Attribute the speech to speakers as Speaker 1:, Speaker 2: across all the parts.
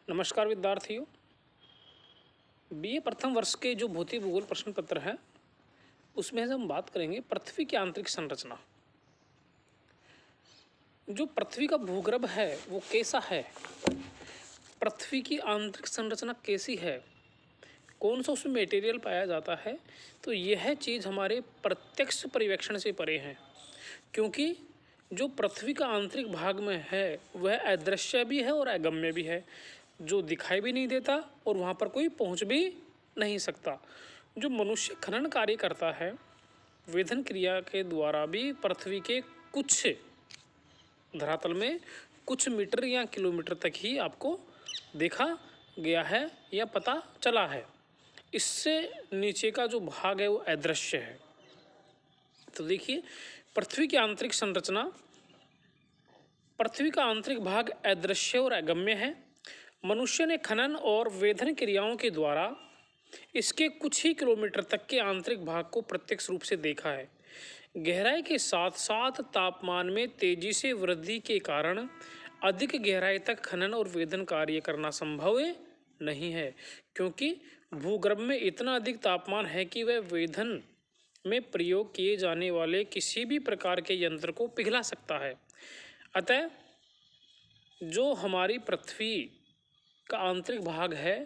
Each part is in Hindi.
Speaker 1: नमस्कार विद्यार्थियों। बीए प्रथम वर्ष के जो भौतिक भूगोल प्रश्न पत्र है उसमें हम बात करेंगे पृथ्वी की आंतरिक संरचना। जो पृथ्वी का भूगर्भ है वो कैसा है, पृथ्वी की आंतरिक संरचना कैसी है, कौन सा उसमें मटेरियल पाया जाता है, तो यह चीज़ हमारे प्रत्यक्ष पर्यवेक्षण से परे है। क्योंकि जो पृथ्वी का आंतरिक भाग में है वह अदृश्य भी है और अगम्य भी है, जो दिखाई भी नहीं देता और वहाँ पर कोई पहुँच भी नहीं सकता। जो मनुष्य खनन कार्य करता है वेधन क्रिया के द्वारा भी पृथ्वी के कुछ धरातल में कुछ मीटर या किलोमीटर तक ही आपको देखा गया है या पता चला है। इससे नीचे का जो भाग है वो अदृश्य है। तो देखिए पृथ्वी की आंतरिक संरचना, पृथ्वी का आंतरिक भाग अदृश्य और अगम्य है। मनुष्य ने खनन और वेधन क्रियाओं के द्वारा इसके कुछ ही किलोमीटर तक के आंतरिक भाग को प्रत्यक्ष रूप से देखा है। गहराई के साथ साथ तापमान में तेजी से वृद्धि के कारण अधिक गहराई तक खनन और वेधन कार्य करना संभव नहीं है, क्योंकि भूगर्भ में इतना अधिक तापमान है कि वह वेधन में प्रयोग किए जाने वाले किसी भी प्रकार के यंत्र को पिघला सकता है। अतः जो हमारी पृथ्वी का आंतरिक भाग है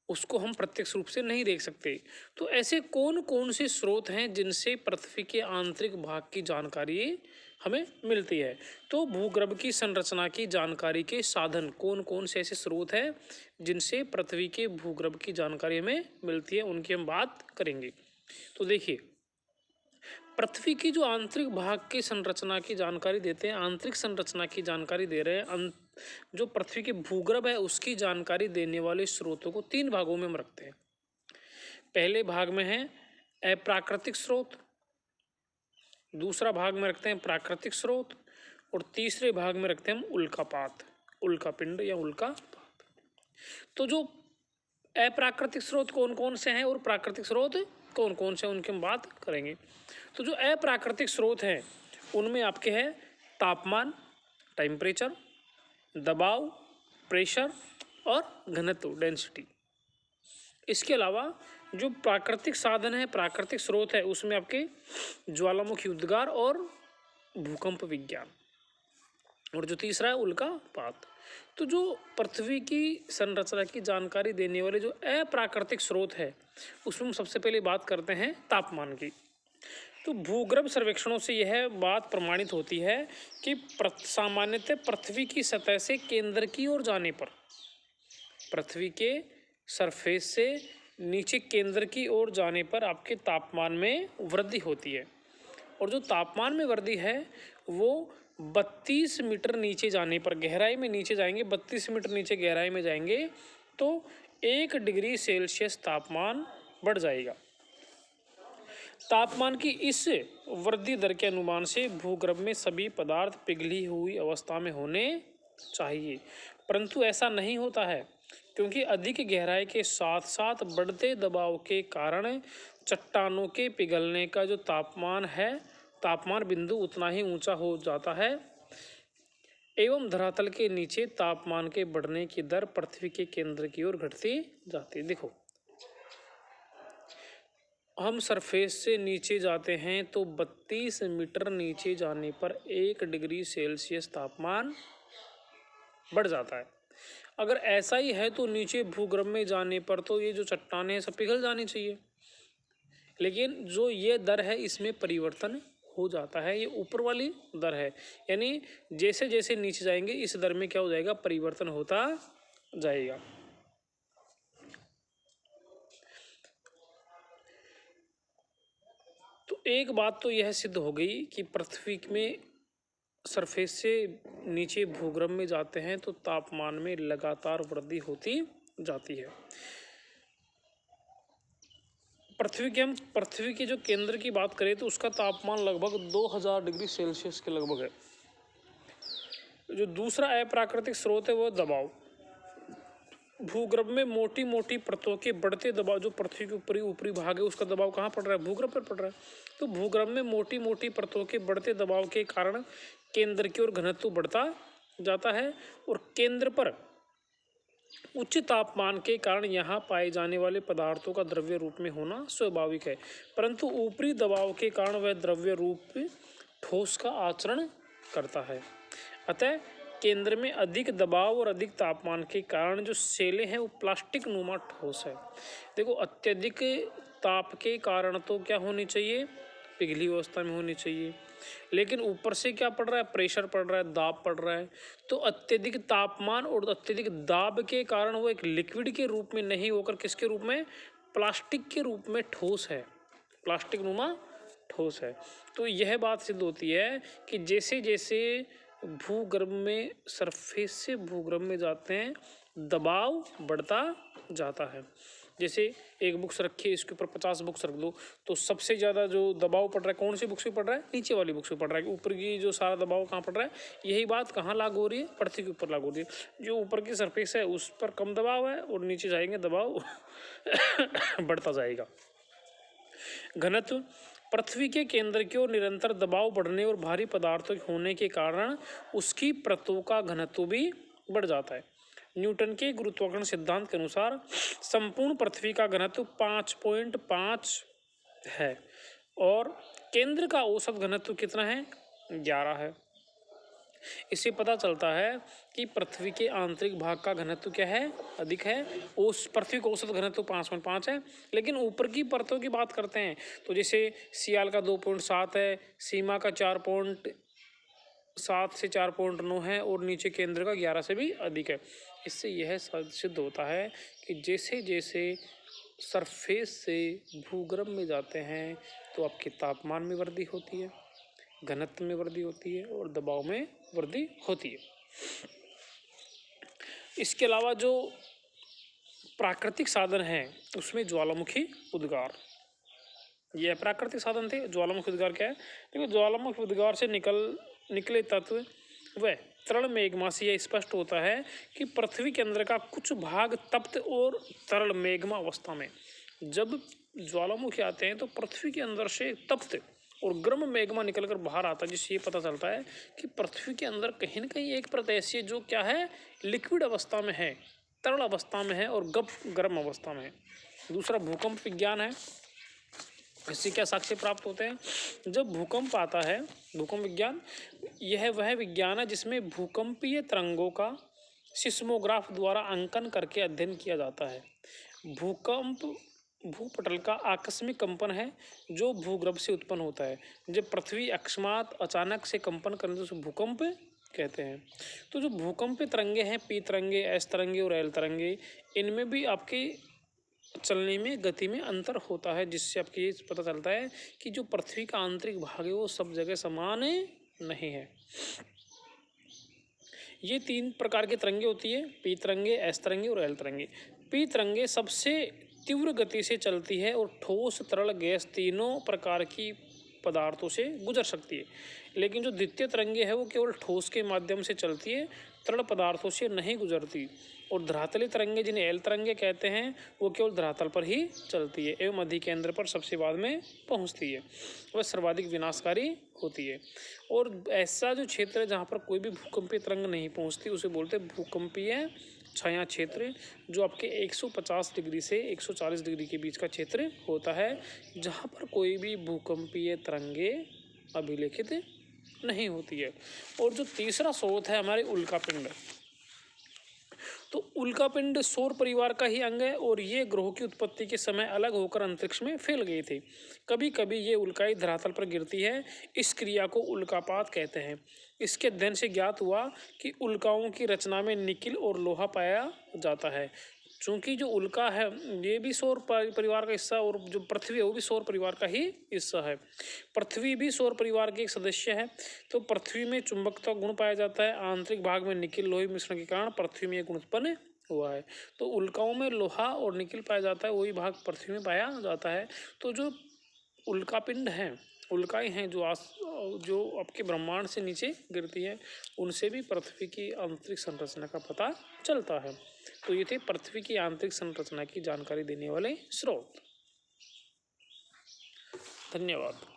Speaker 1: उसको हम प्रत्यक्ष रूप से नहीं देख सकते। तो ऐसे कौन कौन से स्रोत हैं जिनसे पृथ्वी के आंतरिक भाग की जानकारी हमें मिलती है। तो भूगर्भ की संरचना की जानकारी के साधन कौन कौन से ऐसे स्रोत हैं जिनसे पृथ्वी के भूगर्भ की जानकारी हमें मिलती है, उनकी हम बात करेंगे। तो देखिए पृथ्वी की जो आंतरिक भाग की संरचना की जानकारी देते हैं, आंतरिक संरचना की जानकारी दे रहे हैं, जो पृथ्वी के भूगर्भ है उसकी जानकारी देने वाले स्रोतों को तीन भागों में हम रखते हैं। पहले भाग में है अप्राकृतिक स्रोत, दूसरा भाग में रखते हैं प्राकृतिक स्रोत और तीसरे भाग में रखते हैं हम उल्कापात, उल्कापिंड या उल्कापात। तो जो अप्राकृतिक स्रोत कौन कौन से हैं और प्राकृतिक स्रोत कौन कौन से हैं उनकी हम बात करेंगे। तो जो अप्राकृतिक स्रोत हैं उनमें आपके हैं तापमान, टेम्परेचर, दबाव, प्रेशर और घनत्व, डेंसिटी। इसके अलावा जो प्राकृतिक साधन है, प्राकृतिक स्रोत है, उसमें आपके ज्वालामुखी उद्गार और भूकंप विज्ञान, और जो तीसरा है उल्कापात। तो जो पृथ्वी की संरचना की जानकारी देने वाले जो अप्राकृतिक स्रोत है उसमें हम सबसे पहले बात करते हैं तापमान की। तो भूगर्भ सर्वेक्षणों से यह बात प्रमाणित होती है कि सामान्यतः पृथ्वी की सतह से केंद्र की ओर जाने पर, पृथ्वी के सरफेस से नीचे केंद्र की ओर जाने पर आपके तापमान में वृद्धि होती है। और जो तापमान में वृद्धि है वो 32 मीटर नीचे जाने पर, गहराई में नीचे जाएंगे, 32 मीटर नीचे गहराई में जाएंगे तो 1 डिग्री सेल्सियस तापमान बढ़ जाएगा। तापमान की इस वृद्धि दर के अनुमान से भूगर्भ में सभी पदार्थ पिघली हुई अवस्था में होने चाहिए, परंतु ऐसा नहीं होता है, क्योंकि अधिक गहराई के साथ साथ बढ़ते दबाव के कारण चट्टानों के पिघलने का जो तापमान है, तापमान बिंदु उतना ही ऊंचा हो जाता है एवं धरातल के नीचे तापमान के बढ़ने की दर पृथ्वी के केंद्र की ओर घटती जाती है। देखो हम सरफेस से नीचे जाते हैं तो 32 मीटर नीचे जाने पर 1 डिग्री सेल्सियस तापमान बढ़ जाता है। अगर ऐसा ही है तो नीचे भूगर्भ में जाने पर तो ये जो चट्टानें हैं सब पिघल जानी चाहिए, लेकिन जो ये दर है इसमें परिवर्तन हो जाता है। ये ऊपर वाली दर है, यानी जैसे जैसे नीचे जाएंगे इस दर में क्या हो जाएगा, परिवर्तन होता जाएगा। तो एक बात तो यह सिद्ध हो गई कि पृथ्वी में सरफेस से नीचे भूगर्भ में जाते हैं तो तापमान में लगातार वृद्धि होती जाती है। पृथ्वी के जो केंद्र की बात करें तो उसका तापमान लगभग 2000 डिग्री सेल्सियस के लगभग है। जो दूसरा अप्राकृतिक स्रोत है वो दबाव। भूगर्भ में मोटी मोटी परतों के बढ़ते दबाव, जो पृथ्वी के ऊपरी भाग है उसका दबाव कहाँ पड़ रहा है, भूगर्भ पर पड़ रहा है। तो भूगर्भ में मोटी मोटी परतों के बढ़ते दबाव के कारण केंद्र की ओर घनत्व बढ़ता जाता है और केंद्र पर उच्च तापमान के कारण यहाँ पाए जाने वाले पदार्थों का द्रव्य रूप में होना स्वाभाविक है, परंतु ऊपरी दबाव के कारण वह द्रव्य रूप ठोस का आचरण करता है। अतः केंद्र में अधिक दबाव और अधिक तापमान के कारण जो सेलें हैं वो प्लास्टिक नुमा ठोस है। देखो, अत्यधिक ताप के कारण तो क्या होनी चाहिए, पिघली अवस्था में होनी चाहिए, लेकिन ऊपर से क्या पड़ रहा है, प्रेशर पड़ रहा है, दाब पड़ रहा है, तो अत्यधिक तापमान और अत्यधिक दाब के कारण वो एक लिक्विड के रूप में नहीं होकर किसके रूप में, प्लास्टिक के रूप में ठोस है, प्लास्टिक नुमा ठोस है। तो यह बात सिद्ध होती है कि जैसे जैसे भूगर्भ में सरफेस से भूगर्भ में जाते हैं दबाव बढ़ता जाता है। जैसे एक बुक्स रखी है, इसके ऊपर 50 बुक्स रख दो, तो सबसे ज़्यादा जो दबाव पड़ रहा है कौन सी बुक्स पे पड़ रहा है, नीचे वाली बुक्स पे पड़ रहा है। ऊपर की जो सारा दबाव कहाँ पड़ रहा है, यही बात कहाँ लागू हो रही है, पृथ्वी के ऊपर लागू हो रही है। जो ऊपर की सरफेस है उस पर कम दबाव है और नीचे जाएंगे दबाव बढ़ता जाएगा। घनत्व, पृथ्वी के केंद्र की ओर निरंतर दबाव बढ़ने और भारी पदार्थों के होने के कारण उसकी परतों का घनत्व भी बढ़ जाता है। न्यूटन के गुरुत्वाकर्षण सिद्धांत के अनुसार संपूर्ण पृथ्वी का घनत्व 5.5 है और केंद्र का औसत घनत्व कितना है, 11 है। इससे पता चलता है कि पृथ्वी के आंतरिक भाग का घनत्व क्या है, अधिक है। उस पृथ्वी का औसत घनत्व 5.5 है, लेकिन ऊपर की परतों की बात करते हैं तो जैसे सियाल का 2.7 है, सीमा का 4.7 से 4.9 है और नीचे केंद्र का 11 से भी अधिक है। इससे यह सिद्ध होता है कि जैसे जैसे सरफेस से भूगर्भ में जाते हैं तो आपके तापमान में वृद्धि होती है, घनत्व में वृद्धि होती है और दबाव में वृद्धि होती है। इसके अलावा जो प्राकृतिक साधन हैं उसमें ज्वालामुखी उद्गार, यह प्राकृतिक साधन थे। ज्वालामुखी उद्गार क्या है, देखो ज्वालामुखी उद्गार से निकले तत्व वह तरल मेघमा से यह स्पष्ट होता है कि पृथ्वी के अंदर का कुछ भाग तप्त और तरल मेघमा अवस्था में, जब ज्वालामुखी आते हैं तो पृथ्वी के अंदर से तप्त और गर्म मेघमा निकलकर बाहर आता है, जिससे ये पता चलता है कि पृथ्वी के अंदर कहीं न कहीं एक परत ऐसी है जो क्या है, लिक्विड अवस्था में है, तरल अवस्था में है और गर्म अवस्था में है। दूसरा भूकंप विज्ञान है। इससे क्या साक्ष्य प्राप्त होते हैं, जब भूकंप आता है, भूकंप विज्ञान यह वह विज्ञान है जिसमें भूकंपीय तरंगों का सिस्मोग्राफ द्वारा अंकन करके अध्ययन किया जाता है। भूकंप भूपटल का आकस्मिक कंपन है जो भूगर्भ से उत्पन्न होता है। जब पृथ्वी अकस्मात अचानक से कंपन करने तो उसे भूकंप कहते हैं। तो जो भूकंप तरंगे हैं, पी तरंगे, एस तरंगे और एल तरंगे, इनमें भी आपके चलने में, गति में अंतर होता है, जिससे आपको ये पता चलता है कि जो पृथ्वी का आंतरिक भाग है वो सब जगह समान नहीं है। ये 3 प्रकार की तरंगे होती है, पी तरंगे, एस तरंगे और एल तरंगे। पी तरंगे सबसे तीव्र गति से चलती है और ठोस, तरल, गैस तीनों प्रकार की पदार्थों से गुजर सकती है। लेकिन जो द्वितीय तरंगे है वो केवल ठोस के माध्यम से चलती है, तरल पदार्थों से नहीं गुजरती। और धरातली तरंगे, जिन्हें एल तरंगे कहते हैं, वो केवल धरातल पर ही चलती है एवं मध्य केंद्र पर सबसे बाद में पहुंचती है। वह सर्वाधिक विनाशकारी होती है। और ऐसा जो क्षेत्र है जहाँ पर कोई भी भूकंपीय तरंग नहीं पहुँचती उसे बोलते हैं भूकंपीय छाया क्षेत्र, जो आपके 150 डिग्री से 140 डिग्री के बीच का क्षेत्र होता है, जहाँ पर कोई भी भूकंपीय तरंगे अभिलेखित नहीं होती है। और जो तीसरा स्रोत है हमारे उल्कापिंड, तो उल्कापिंड सौर परिवार का ही अंग है और ये ग्रहों की उत्पत्ति के समय अलग होकर अंतरिक्ष में फैल गए थे। कभी कभी ये उल्काएं धरातल पर गिरती है, इस क्रिया को उल्कापात कहते हैं। इसके अध्ययन से ज्ञात हुआ कि उल्काओं की रचना में निकिल और लोहा पाया जाता है। चूँकि जो उल्का है ये भी सौर परिवार का हिस्सा और जो पृथ्वी है वो भी सौर परिवार का ही हिस्सा है। पृथ्वी भी सौर परिवार के एक सदस्य है। तो पृथ्वी में चुंबकत्व गुण पाया जाता है। आंतरिक भाग में निकिल लोहे मिश्रण के कारण पृथ्वी में एक गुण उत्पन्न हुआ है। तो उल्काओं में लोहा और निकिल पाया जाता है, वही भाग पृथ्वी में पाया जाता है। तो जो उल्कापिंड हैं, उल्काएं हैं जो आपके ब्रह्मांड से नीचे गिरती हैं, उनसे भी पृथ्वी की आंतरिक संरचना का पता चलता है। तो ये थे पृथ्वी की आंतरिक संरचना की जानकारी देने वाले स्रोत। धन्यवाद।